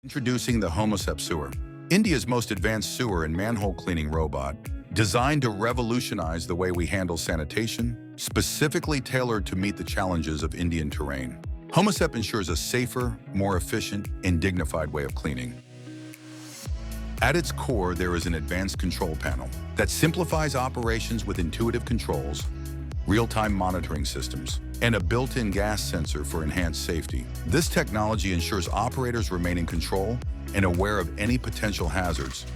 Introducing the Homosep sewer, India's most advanced sewer and manhole cleaning robot, designed to revolutionize the way we handle sanitation, specifically tailored to meet the challenges of Indian terrain. Homosep ensures a safer, more efficient, and dignified way of cleaning. At its core, there is an advanced control panel that simplifies operations with intuitive controls, real-time monitoring systems, and a built-in gas sensor for enhanced safety. This technology ensures operators remain in control and aware of any potential hazards,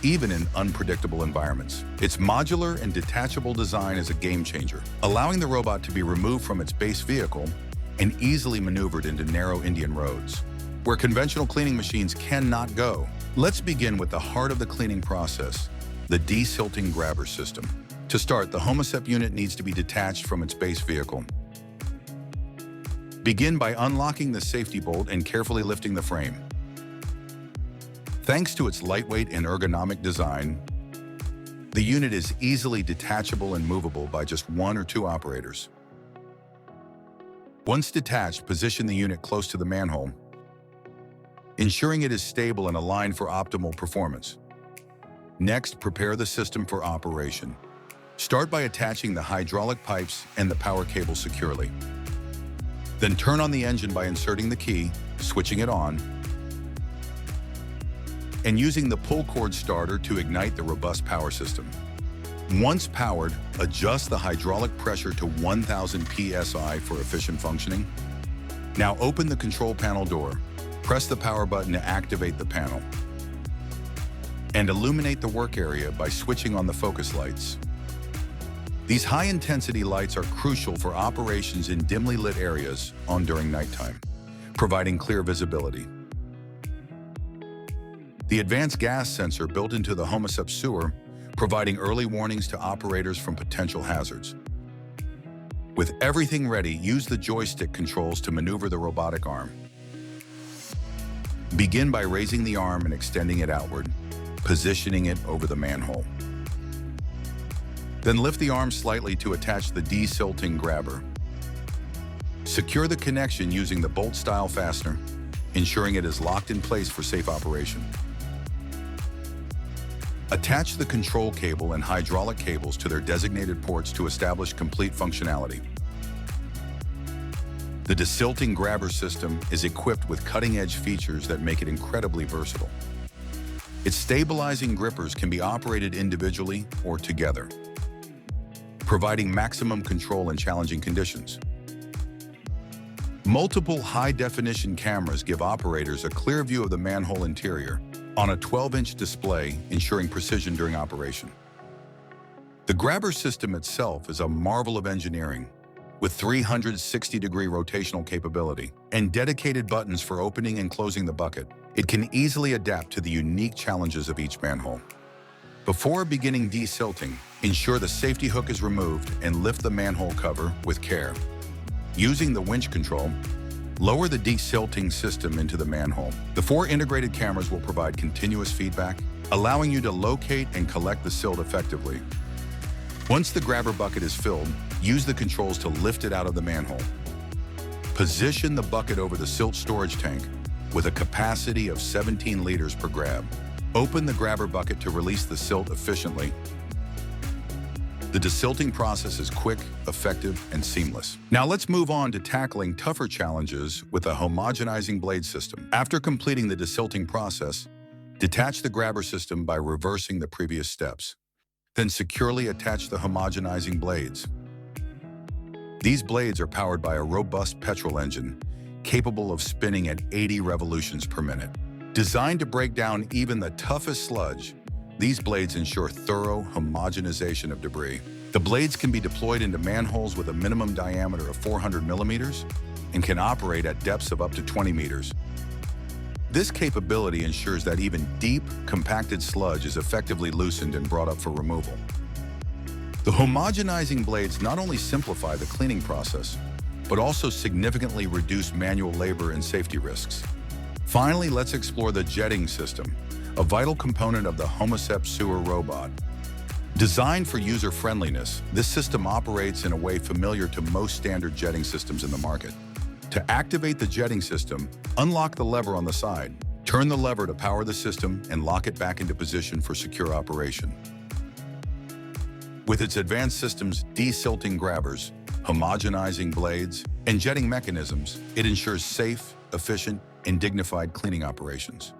even in unpredictable environments. Its modular and detachable design is a game-changer, allowing the robot to be removed from its base vehicle and easily maneuvered into narrow Indian roads, where conventional cleaning machines cannot go. Let's begin with the heart of the cleaning process, the desilting grabber system. To start, the Homosep unit needs to be detached from its base vehicle. Begin by unlocking the safety bolt and carefully lifting the frame. Thanks to its lightweight and ergonomic design, the unit is easily detachable and movable by just one or two operators. Once detached, position the unit close to the manhole, ensuring it is stable and aligned for optimal performance. Next, prepare the system for operation. Start by attaching the hydraulic pipes and the power cable securely. Then turn on the engine by inserting the key, switching it on, and using the pull cord starter to ignite the robust power system. Once powered, adjust the hydraulic pressure to 1000 psi for efficient functioning. Now open the control panel door, press the power button to activate the panel, and illuminate the work area by switching on the focus lights. These high-intensity lights are crucial for operations in dimly lit areas on during nighttime, providing clear visibility. The advanced gas sensor built into the Homosep sewer, providing early warnings to operators from potential hazards. With everything ready, use the joystick controls to maneuver the robotic arm. Begin by raising the arm and extending it outward, positioning it over the manhole. Then lift the arm slightly to attach the desilting grabber. Secure the connection using the bolt-style fastener, ensuring it is locked in place for safe operation. Attach the control cable and hydraulic cables to their designated ports to establish complete functionality. The desilting grabber system is equipped with cutting-edge features that make it incredibly versatile. Its stabilizing grippers can be operated individually or together, providing maximum control in challenging conditions. Multiple high-definition cameras give operators a clear view of the manhole interior on a 12-inch display, ensuring precision during operation. The grabber system itself is a marvel of engineering, with 360-degree rotational capability and dedicated buttons for opening and closing the bucket. It can easily adapt to the unique challenges of each manhole. Before beginning desilting, ensure the safety hook is removed and lift the manhole cover with care. Using the winch control, lower the desilting system into the manhole. The 4 integrated cameras will provide continuous feedback, allowing you to locate and collect the silt effectively. Once the grabber bucket is filled, use the controls to lift it out of the manhole. Position the bucket over the silt storage tank with a capacity of 17 liters per grab. Open the grabber bucket to release the silt efficiently. The desilting process is quick, effective, and seamless. Now let's move on to tackling tougher challenges with a homogenizing blade system. After completing the desilting process, detach the grabber system by reversing the previous steps. Then securely attach the homogenizing blades. These blades are powered by a robust petrol engine, capable of spinning at 80 revolutions per minute. Designed to break down even the toughest sludge, these blades ensure thorough homogenization of debris. The blades can be deployed into manholes with a minimum diameter of 400 millimeters and can operate at depths of up to 20 meters. This capability ensures that even deep, compacted sludge is effectively loosened and brought up for removal. The homogenizing blades not only simplify the cleaning process, but also significantly reduce manual labor and safety risks. Finally, let's explore the jetting system, a vital component of the Homosep sewer robot. Designed for user-friendliness, this system operates in a way familiar to most standard jetting systems in the market. To activate the jetting system, unlock the lever on the side. Turn the lever to power the system and lock it back into position for secure operation. With its advanced systems, desilting grabbers, homogenizing blades, and jetting mechanisms, it ensures safe, efficient, and dignified cleaning operations.